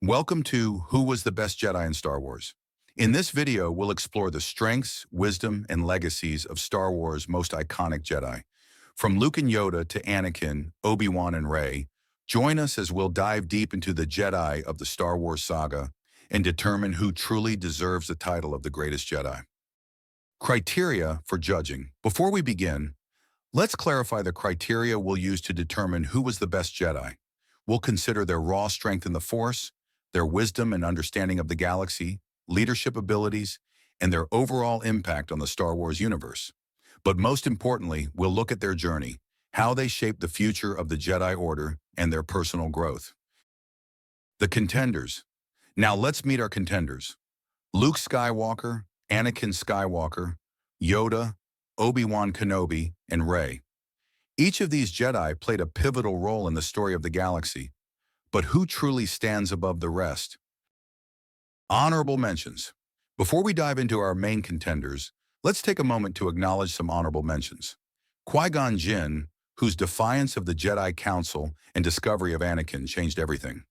Welcome to Who Was the Best Jedi in Star Wars? In this video, we'll explore the strengths, wisdom, and legacies of Star Wars' most iconic Jedi. From Luke and Yoda to Anakin, Obi-Wan and Rey, join us as we'll dive deep into the Jedi of the Star Wars saga and determine who truly deserves the title of the greatest Jedi. Criteria for judging. Before we begin, let's clarify the criteria we'll use to determine who was the best Jedi. We'll consider their raw strength in the Force, their wisdom and understanding of the galaxy, leadership abilities, and their overall impact on the Star Wars universe. But most importantly, we'll look at their journey, how they shaped the future of the Jedi Order, and their personal growth. The contenders. Now let's meet our contenders. Luke Skywalker, Anakin Skywalker, Yoda, Obi-Wan Kenobi, and Rey. Each of these Jedi played a pivotal role in the story of the galaxy. But who truly stands above the rest? Honorable mentions. Before we dive into our main contenders, let's take a moment to acknowledge some honorable mentions. Qui-Gon Jinn, whose defiance of the Jedi Council and discovery of Anakin changed everything.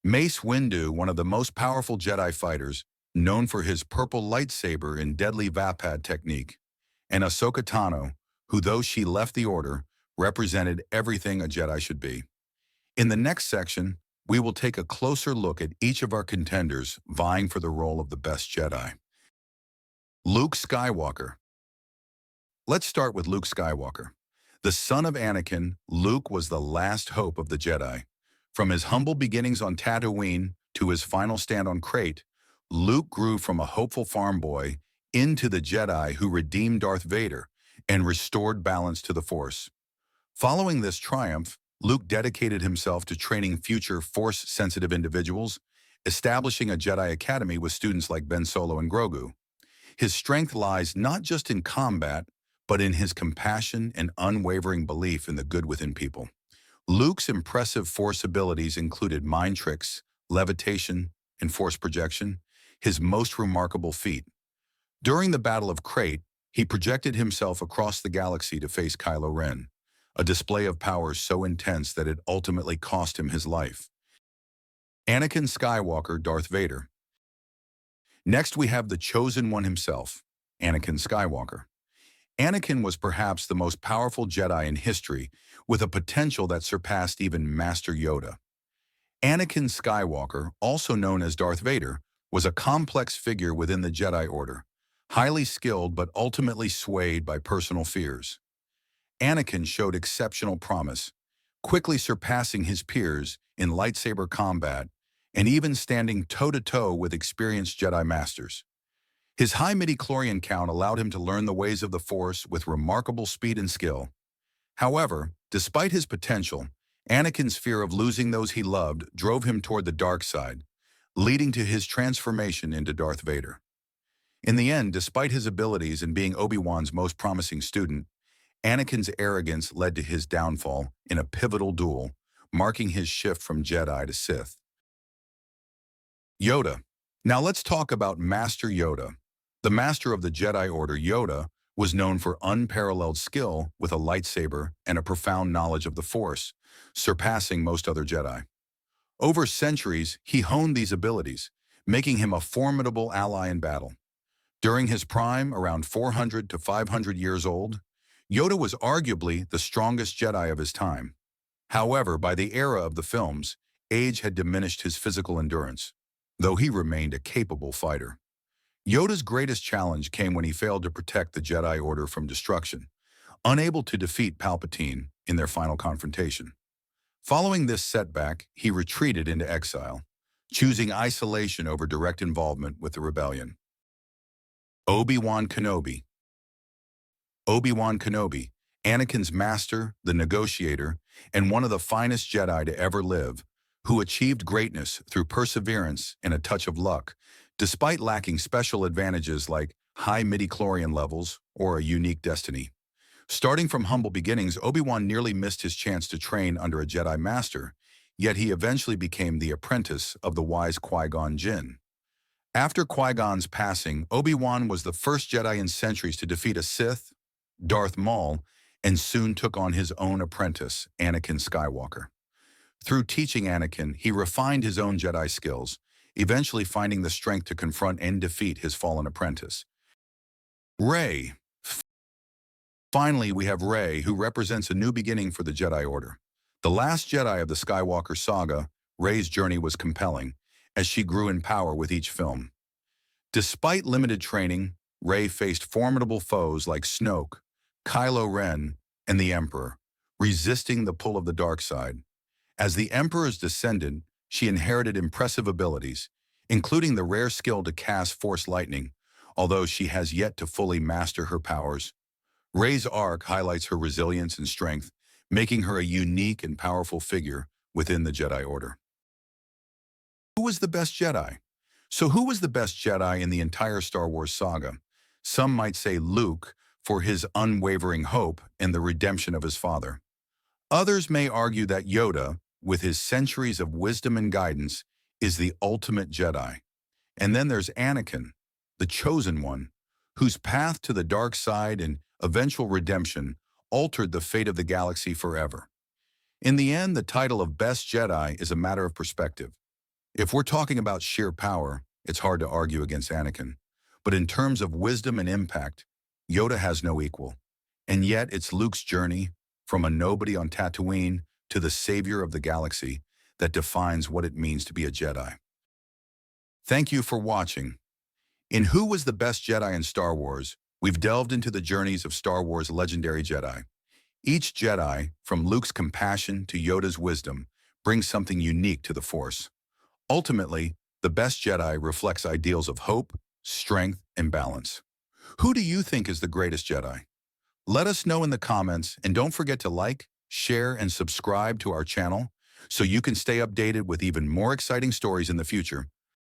Mace Windu, one of the most powerful Jedi fighters, known for his purple lightsaber and deadly Vapad technique. And Ahsoka Tano, who, though she left the Order, represented everything a Jedi should be. In the next section, we will take a closer look at each of our contenders vying for the role of the best Jedi. Luke Skywalker. Let's start with Luke Skywalker. The son of Anakin, Luke was the last hope of the Jedi. From his humble beginnings on Tatooine to his final stand on Crate, Luke grew from a hopeful farm boy into the Jedi who redeemed Darth Vader and restored balance to the Force. Following this triumph, Luke dedicated himself to training future Force-sensitive individuals, establishing a Jedi Academy with students like Ben Solo and Grogu. His strength lies not just in combat, but in his compassion and unwavering belief in the good within people. Luke's impressive Force abilities included mind tricks, levitation, and Force projection, his most remarkable feat. During the Battle of Crate, he projected himself across the galaxy to face Kylo Ren, a display of power so intense that it ultimately cost him his life. Anakin Skywalker, Darth Vader. Next, we have the chosen one himself, Anakin Skywalker. Anakin was perhaps the most powerful Jedi in history, with a potential that surpassed even Master Yoda. Anakin Skywalker, also known as Darth Vader, was a complex figure within the Jedi Order, highly skilled but ultimately swayed by personal fears. Anakin showed exceptional promise, quickly surpassing his peers in lightsaber combat and even standing toe-to-toe with experienced Jedi Masters. His high midi-chlorian count allowed him to learn the ways of the Force with remarkable speed and skill. However, despite his potential, Anakin's fear of losing those he loved drove him toward the dark side, leading to his transformation into Darth Vader. In the end, despite his abilities and being Obi-Wan's most promising student, Anakin's arrogance led to his downfall in a pivotal duel, marking his shift from Jedi to Sith. Yoda. Now let's talk about Master Yoda. The master of the Jedi Order, Yoda, was known for unparalleled skill with a lightsaber and a profound knowledge of the Force, surpassing most other Jedi. Over centuries, he honed these abilities, making him a formidable ally in battle. During his prime, around 400 to 500 years old, Yoda was arguably the strongest Jedi of his time. However, by the era of the films, age had diminished his physical endurance, though he remained a capable fighter. Yoda's greatest challenge came when he failed to protect the Jedi Order from destruction, unable to defeat Palpatine in their final confrontation. Following this setback, he retreated into exile, choosing isolation over direct involvement with the rebellion. Obi-Wan Kenobi. Obi-Wan Kenobi, Anakin's master, the negotiator, and one of the finest Jedi to ever live, who achieved greatness through perseverance and a touch of luck, despite lacking special advantages like high midi-chlorian levels or a unique destiny. Starting from humble beginnings, Obi-Wan nearly missed his chance to train under a Jedi Master, yet he eventually became the apprentice of the wise Qui-Gon Jinn. After Qui-Gon's passing, Obi-Wan was the first Jedi in centuries to defeat a Sith, Darth Maul, and soon took on his own apprentice, Anakin Skywalker. Through teaching Anakin, he refined his own Jedi skills, eventually finding the strength to confront and defeat his fallen apprentice. Rey. Finally, we have Rey, who represents a new beginning for the Jedi Order. The last Jedi of the Skywalker saga, Rey's journey was compelling, as she grew in power with each film. Despite limited training, Rey faced formidable foes like Snoke, Kylo Ren, and the Emperor, resisting the pull of the dark side. As the Emperor's descendant, she inherited impressive abilities, including the rare skill to cast Force lightning, although she has yet to fully master her powers. Rey's arc highlights her resilience and strength, making her a unique and powerful figure within the Jedi Order. Who was the best Jedi? So who was the best Jedi in the entire Star Wars saga? Some might say Luke, for his unwavering hope and the redemption of his father. Others may argue that Yoda, with his centuries of wisdom and guidance, is the ultimate Jedi. And then there's Anakin, the chosen one, whose path to the dark side and eventual redemption altered the fate of the galaxy forever. In the end, the title of Best Jedi is a matter of perspective. If we're talking about sheer power, it's hard to argue against Anakin. But in terms of wisdom and impact, Yoda has no equal. And yet it's Luke's journey, from a nobody on Tatooine to the savior of the galaxy, that defines what it means to be a Jedi. Thank you for watching. In Who Was the Best Jedi in Star Wars, we've delved into the journeys of Star Wars' legendary Jedi. Each Jedi, from Luke's compassion to Yoda's wisdom, brings something unique to the Force. Ultimately, the best Jedi reflects ideals of hope, strength, and balance. Who do you think is the greatest Jedi? Let us know in the comments, and don't forget to like, share, and subscribe to our channel so you can stay updated with even more exciting stories in the future.